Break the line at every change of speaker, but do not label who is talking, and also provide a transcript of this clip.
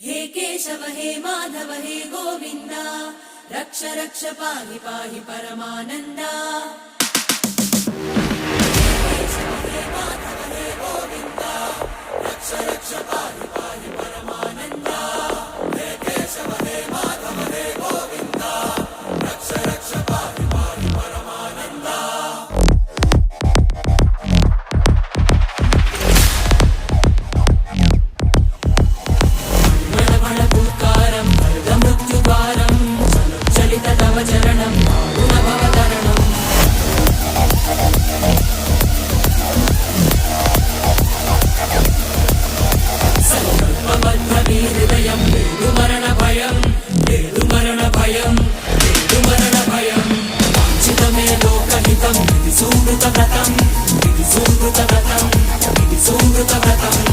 हे केशव हे माधव हे गोविन्द रक्ष रक्ष पाहि पाहि परमानन्दा। हे केशव हे माधव हे गोविन्द रक्ष रक्ष पाहि पाहि परमानन्दा। हे केशव हे माधव हे गोविन्द रक्ष रक्ष पाहि पाहि परमानन्दा। चरणं गुणभवतरणम् संकल्पबद्धहृदयं मरणभयं मरणभयं मरणभयं वाञ्छितमे लोकहितं विधि सुकृतव्रतं विधि सुकृतव्रतं विधि सुकृतव्रतं।